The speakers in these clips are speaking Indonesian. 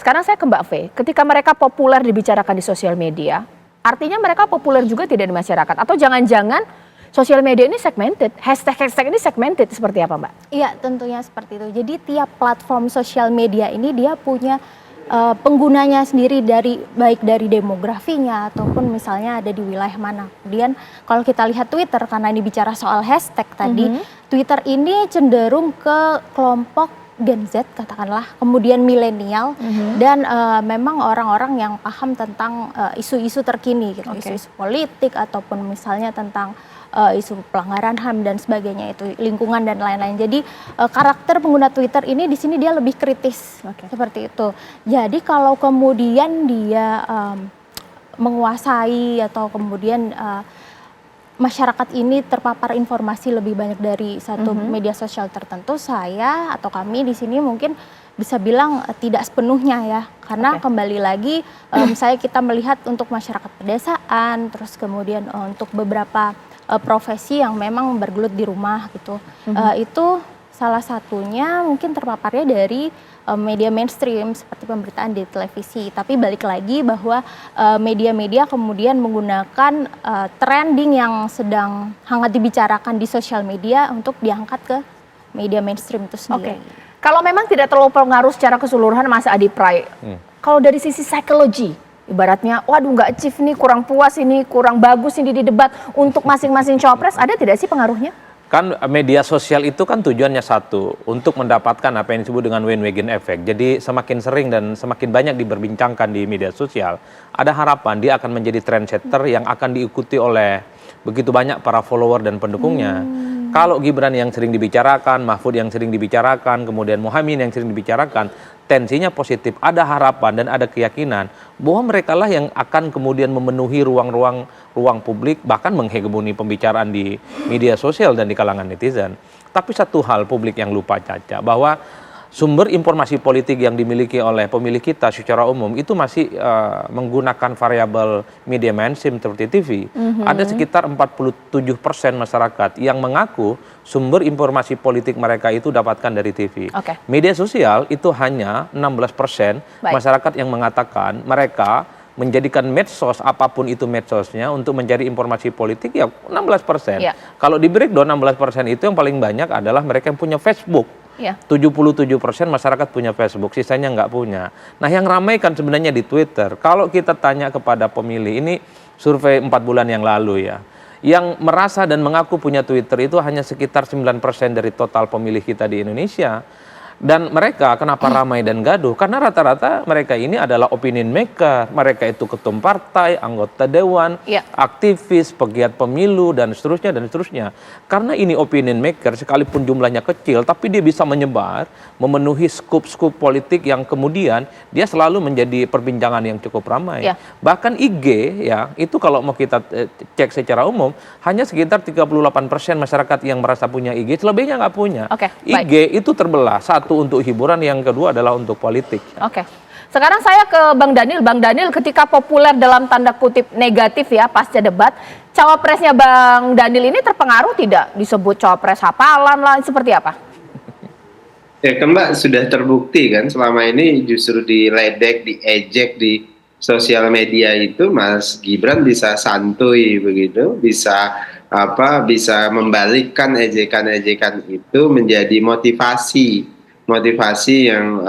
Sekarang saya ke Mbak V, ketika mereka populer dibicarakan di sosial media, artinya mereka populer juga tidak di masyarakat? Atau jangan-jangan sosial media ini segmented, hashtag-hashtag ini segmented, seperti apa Mbak? Iya, tentunya seperti itu. Jadi tiap platform sosial media ini dia punya penggunanya sendiri, baik dari demografinya ataupun misalnya ada di wilayah mana. Kemudian kalau kita lihat Twitter, karena ini bicara soal hashtag tadi, Twitter ini cenderung ke kelompok Gen Z katakanlah, kemudian milenial, dan memang orang-orang yang paham tentang isu-isu terkini gitu, isu-isu politik ataupun misalnya tentang isu pelanggaran HAM dan sebagainya, itu lingkungan dan lain-lain. Jadi karakter pengguna Twitter ini di sini dia lebih kritis, seperti itu. Jadi kalau kemudian dia menguasai atau kemudian masyarakat ini terpapar informasi lebih banyak dari satu media sosial tertentu, saya atau kami di sini mungkin bisa bilang tidak sepenuhnya ya, karena kembali lagi misalnya kita melihat untuk masyarakat pedesaan, terus kemudian untuk beberapa profesi yang memang bergelut di rumah gitu, itu salah satunya mungkin terpaparnya dari media mainstream seperti pemberitaan di televisi. Tapi balik lagi bahwa media-media kemudian menggunakan trending yang sedang hangat dibicarakan di sosial media untuk diangkat ke media mainstream itu sendiri. Kalau memang tidak terlalu pengaruh secara keseluruhan Mas Adi Pray, kalau dari sisi psikologi, ibaratnya waduh nggak achieve nih, kurang puas ini, kurang bagus ini di debat untuk masing-masing cawapres, ada tidak sih pengaruhnya? Kan media sosial itu kan tujuannya satu, untuk mendapatkan apa yang disebut dengan bandwagon effect. Jadi semakin sering dan semakin banyak diperbincangkan di media sosial, ada harapan dia akan menjadi trendsetter yang akan diikuti oleh begitu banyak para follower dan pendukungnya. Kalau Gibran yang sering dibicarakan, Mahfud yang sering dibicarakan, kemudian Muhaimin yang sering dibicarakan, tensinya positif, ada harapan dan ada keyakinan bahwa mereka lah yang akan kemudian memenuhi ruang publik, bahkan menghegemoni pembicaraan di media sosial dan di kalangan netizen. Tapi satu hal publik yang lupa Caca, bahwa sumber informasi politik yang dimiliki oleh pemilih kita secara umum itu masih menggunakan variabel media mainstream seperti TV. Ada sekitar 47% masyarakat yang mengaku sumber informasi politik mereka itu dapatkan dari TV. Media sosial itu hanya 16% masyarakat yang mengatakan mereka menjadikan medsos, apapun itu medsosnya, untuk mencari informasi politik, ya 16%. Kalau di breakdown 16% itu yang paling banyak adalah mereka yang punya Facebook. 77% masyarakat punya Facebook, sisanya nggak punya. Nah, yang ramai kan sebenarnya di Twitter. Kalau kita tanya kepada pemilih, ini survei 4 bulan yang lalu ya, yang merasa dan mengaku punya Twitter itu hanya sekitar 9% dari total pemilih kita di Indonesia. Dan mereka kenapa ramai dan gaduh? Karena rata-rata mereka ini adalah opinion maker, mereka itu ketum partai, anggota dewan, aktivis, pegiat pemilu, dan seterusnya, dan seterusnya. Karena ini opinion maker, sekalipun jumlahnya kecil, tapi dia bisa menyebar, memenuhi skup-skup politik yang kemudian dia selalu menjadi perbincangan yang cukup ramai. Bahkan IG, ya, itu kalau mau kita cek secara umum, hanya sekitar 38% masyarakat yang merasa punya IG, selebihnya nggak punya. IG itu terbelah, satu untuk hiburan, yang kedua adalah untuk politik. Sekarang saya ke Bang Daniel. Bang Daniel, ketika populer dalam tanda kutip negatif ya pasca debat, cawapresnya Bang Daniel ini terpengaruh tidak? Disebut cawapres hafalan lah, seperti apa? Ya kan Mbak, sudah terbukti kan selama ini justru diledek, diejek di sosial media itu Mas Gibran bisa santuy begitu, bisa membalikkan ejekan-ejekan itu menjadi motivasi yang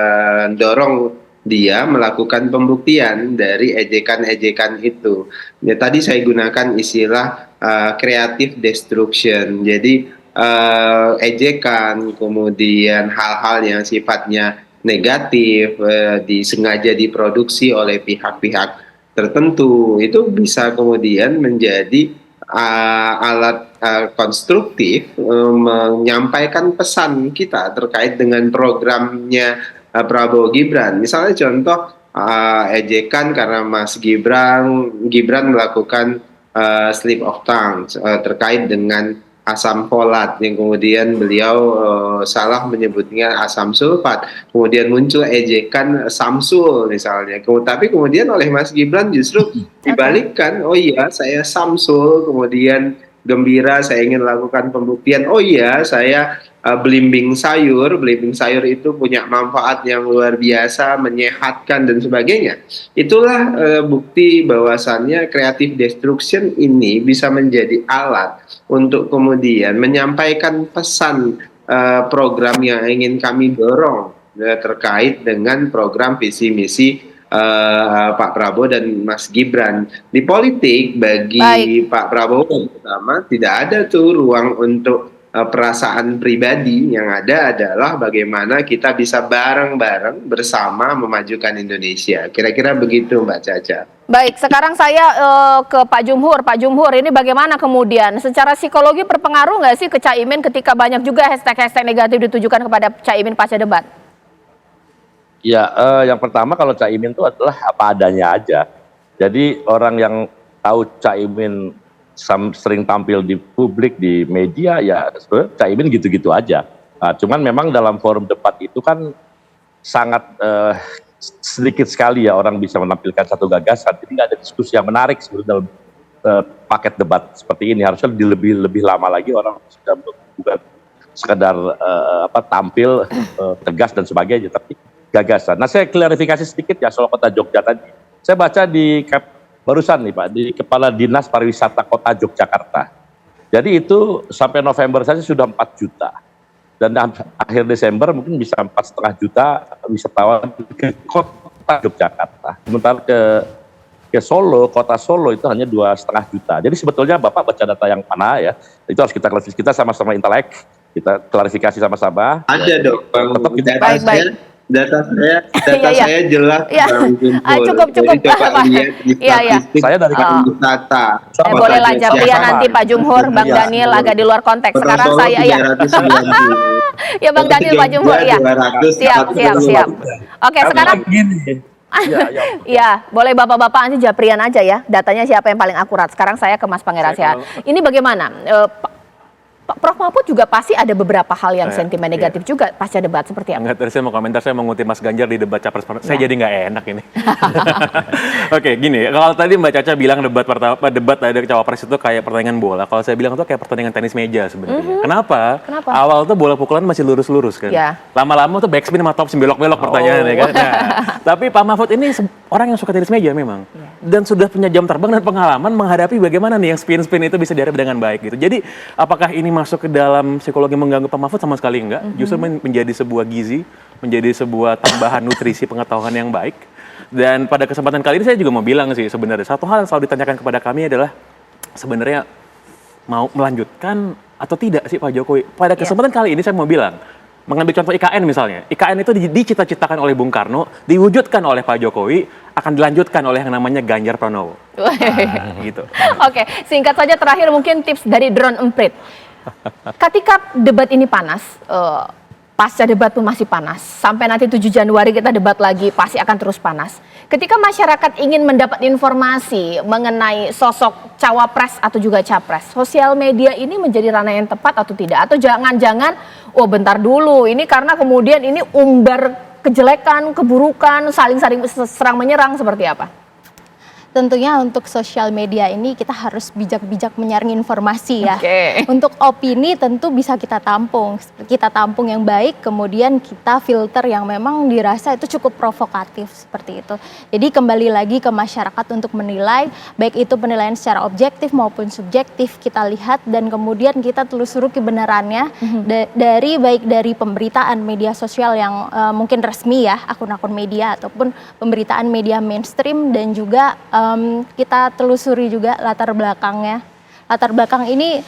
mendorong dia melakukan pembuktian dari ejekan-ejekan itu. Ya, tadi saya gunakan istilah creative destruction. Jadi ejekan, kemudian hal-hal yang sifatnya negatif disengaja diproduksi oleh pihak-pihak tertentu, itu bisa kemudian menjadi alat konstruktif menyampaikan pesan kita terkait dengan programnya Prabowo Gibran. Misalnya contoh ejekan karena Mas Gibran melakukan slip of tongue terkait dengan asam folat, yang kemudian beliau salah menyebutnya asam sulfat, kemudian muncul ejekan Samsul misalnya, tapi kemudian oleh Mas Gibran justru dibalikkan, oh iya saya Samsul, kemudian gembira, saya ingin lakukan pembuktian. Oh iya, saya belimbing sayur. Belimbing sayur itu punya manfaat yang luar biasa, menyehatkan dan sebagainya. Itulah bukti bahwasannya creative destruction ini bisa menjadi alat untuk kemudian menyampaikan pesan program yang ingin kami dorong terkait dengan program visi misi Pak Prabowo dan Mas Gibran. Di politik bagi Pak Prabowo pertama tidak ada tuh ruang untuk perasaan pribadi. Yang ada adalah bagaimana kita bisa bareng-bareng bersama memajukan Indonesia. Kira-kira begitu Mbak Caca. Baik, sekarang saya ke Pak Jumhur. Pak Jumhur, ini bagaimana kemudian? Secara psikologi berpengaruh nggak sih ke Caimin ketika banyak juga hashtag-hashtag negatif ditujukan kepada Caimin pasca debat? Ya, yang pertama kalau Caimin itu adalah apa adanya aja. Jadi orang yang tahu Caimin sering tampil di publik, di media, ya sebenarnya Caimin gitu-gitu aja. Cuman memang dalam forum debat itu kan sangat sedikit sekali ya orang bisa menampilkan satu gagasan. Jadi nggak ada diskusi yang menarik sebenarnya dalam paket debat seperti ini. Harusnya lebih lama lagi orang sudah bukan sekedar tampil tegas dan sebagainya, tapi gagasan. Nah, saya klarifikasi sedikit ya soal kota Jogja tadi. Saya baca di barusan nih Pak, di Kepala Dinas Pariwisata Kota Yogyakarta. Jadi itu sampai November saja sudah 4 juta. Dan akhir Desember mungkin bisa 4,5 juta wisatawan ke Kota Yogyakarta. Sementara ke Solo, Kota Solo itu hanya 2,5 juta. Jadi sebetulnya Bapak baca data yang mana ya? Itu harus kita klarifikasi, kita sama-sama intelek, kita klarifikasi sama-sama. Ada dong, tetap kita data saya jelas. Cukup Jadi coba lihat di statistik saya dari wisata. Boleh lah Japria nanti Pak Jumhur, Bang Daniel agak di luar konteks. Sekarang saya ya. Ya Bang Daniel, Pak Jumhur ya. Siap. Oke, sekarang ya, boleh Bapak-bapak nanti Japrian aja ya. Datanya siapa yang paling akurat. Sekarang saya ke Mas Pangeran Sehat. Ini bagaimana? Prof Mahfud juga pasti ada beberapa hal yang sentimen negatif juga pasca debat, seperti apa? Enggak, tadi saya mau komentar, saya mengutip Mas Ganjar di debat Capres. Saya jadi nggak enak ini. Oke, gini, kalau tadi Mbak Caca bilang debat dari Cawapres itu kayak pertandingan bola, kalau saya bilang itu kayak pertandingan tenis meja sebenarnya. Kenapa? Awal tuh bola pukulan masih lurus-lurus kan. Lama-lama tuh backspin sama topspin belok-belok pertanyaannya kan. Nah, tapi Pak Mahfud ini orang yang suka tenis meja memang. Dan sudah punya jam terbang dan pengalaman menghadapi bagaimana nih yang spin-spin itu bisa dihadapi dengan baik gitu. Jadi, apakah ini masuk ke dalam psikologi mengganggu Pak Mahfud? Sama sekali enggak. Justru menjadi sebuah gizi, menjadi sebuah tambahan nutrisi pengetahuan yang baik. Dan pada kesempatan kali ini saya juga mau bilang sih sebenarnya satu hal yang selalu ditanyakan kepada kami adalah sebenarnya mau melanjutkan atau tidak sih Pak Jokowi. Pada kesempatan kali ini saya mau bilang, mengambil contoh IKN misalnya. IKN itu dicita-citakan oleh Bung Karno, diwujudkan oleh Pak Jokowi, akan dilanjutkan oleh yang namanya Ganjar Pranowo. Gitu. Oke, singkat saja terakhir mungkin tips dari Drone Emprit. Ketika debat ini panas, pasca debat pun masih panas, sampai nanti 7 Januari kita debat lagi pasti akan terus panas. Ketika masyarakat ingin mendapat informasi mengenai sosok cawapres atau juga capres, sosial media ini menjadi ranah yang tepat atau tidak? Atau jangan-jangan, oh bentar dulu, ini karena kemudian ini umbar kejelekan, keburukan, saling serang menyerang, seperti apa? Tentunya untuk sosial media ini kita harus bijak-bijak menyaring informasi ya. Untuk opini tentu bisa kita tampung yang baik, kemudian kita filter yang memang dirasa itu cukup provokatif seperti itu. Jadi kembali lagi ke masyarakat untuk menilai, baik itu penilaian secara objektif maupun subjektif kita lihat dan kemudian kita telusuri kebenarannya baik dari pemberitaan media sosial yang mungkin resmi ya, akun-akun media ataupun pemberitaan media mainstream dan juga kita telusuri juga latar belakangnya. Latar belakang ini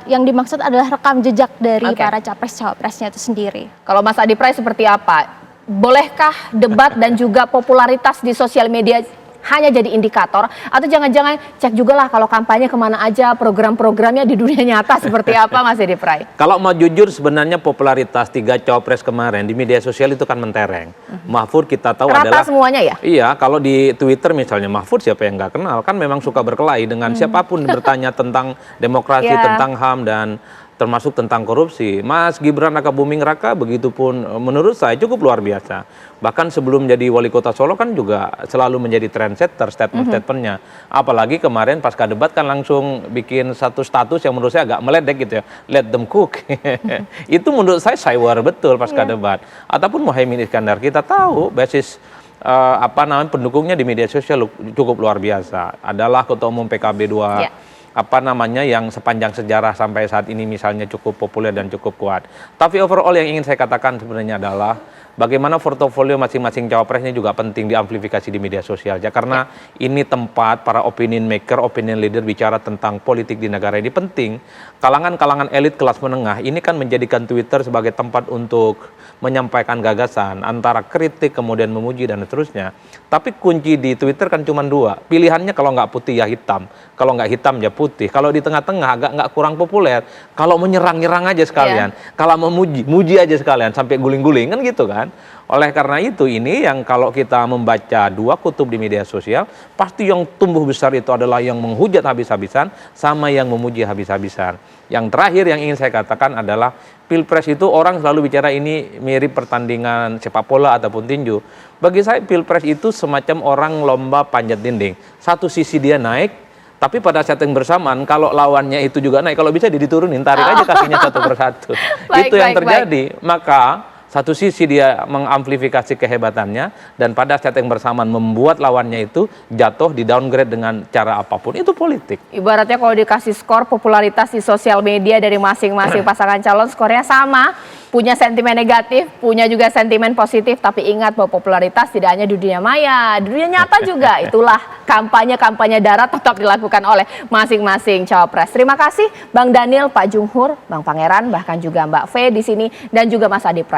yang dimaksud adalah rekam jejak dari para capres-cawapresnya itu sendiri. Kalau Mas Adi Pray seperti apa? Bolehkah debat dan juga popularitas di sosial media hanya jadi indikator? Atau jangan-jangan cek juga lah kalau kampanye kemana aja, program-programnya di dunia nyata seperti apa Mas Adi Pray? Kalau mau jujur sebenarnya popularitas 3 cawapres kemarin di media sosial itu kan mentereng. Mahfud kita tahu rata adalah semuanya ya? Iya, kalau di Twitter misalnya Mahfud siapa yang nggak kenal, kan memang suka berkelahi dengan siapapun bertanya tentang demokrasi, tentang HAM dan termasuk tentang korupsi. Mas Gibran Raka Buming Raka begitupun menurut saya cukup luar biasa. Bahkan sebelum jadi wali kota Solo kan juga selalu menjadi trendsetter statement-statementnya. Apalagi kemarin pasca debat kan langsung bikin satu status yang menurut saya agak meledek gitu ya. Let them cook. Itu menurut saya war betul pasca debat. Ataupun Muhaimin Iskandar, kita tahu basis pendukungnya di media sosial cukup luar biasa. Adalah ketua umum PKB 2 yang sepanjang sejarah sampai saat ini misalnya cukup populer dan cukup kuat. Tapi overall yang ingin saya katakan sebenarnya adalah bagaimana portofolio masing-masing cawapresnya juga penting diamplifikasi di media sosial. Karena ini tempat para opinion maker, opinion leader bicara tentang politik di negara ini penting. Kalangan-kalangan elit kelas menengah ini kan menjadikan Twitter sebagai tempat untuk menyampaikan gagasan antara kritik kemudian memuji dan seterusnya. Tapi kunci di Twitter kan cuma dua. Pilihannya kalau nggak putih ya hitam. Kalau nggak hitam ya putih. Kalau di tengah-tengah agak nggak kurang populer. Kalau menyerang aja sekalian. Kalau memuji, muji aja sekalian sampai guling-guling kan gitu kan. Oleh karena itu ini yang kalau kita membaca dua kutub di media sosial, pasti yang tumbuh besar itu adalah yang menghujat habis-habisan sama yang memuji habis-habisan. Yang terakhir yang ingin saya katakan adalah Pilpres itu orang selalu bicara ini mirip pertandingan sepak bola ataupun tinju. Bagi saya Pilpres itu semacam orang lomba panjat dinding. Satu sisi dia naik, tapi pada saat yang bersamaan kalau lawannya itu juga naik, kalau bisa diturunin, tarik aja kakinya satu persatu. Itu yang terjadi. Maka satu sisi dia mengamplifikasi kehebatannya dan pada saat yang bersamaan membuat lawannya itu jatuh, di downgrade dengan cara apapun. Itu politik. Ibaratnya kalau dikasih skor popularitas di sosial media dari masing-masing pasangan calon, skornya sama. Punya sentimen negatif, punya juga sentimen positif, tapi ingat bahwa popularitas tidak hanya di dunia maya, di dunia nyata juga. Itulah kampanye-kampanye darat tetap dilakukan oleh masing-masing cawapres. Terima kasih Bang Daniel, Pak Junghur, Bang Pangeran, bahkan juga Mbak V di sini, dan juga Mas Adi Pray.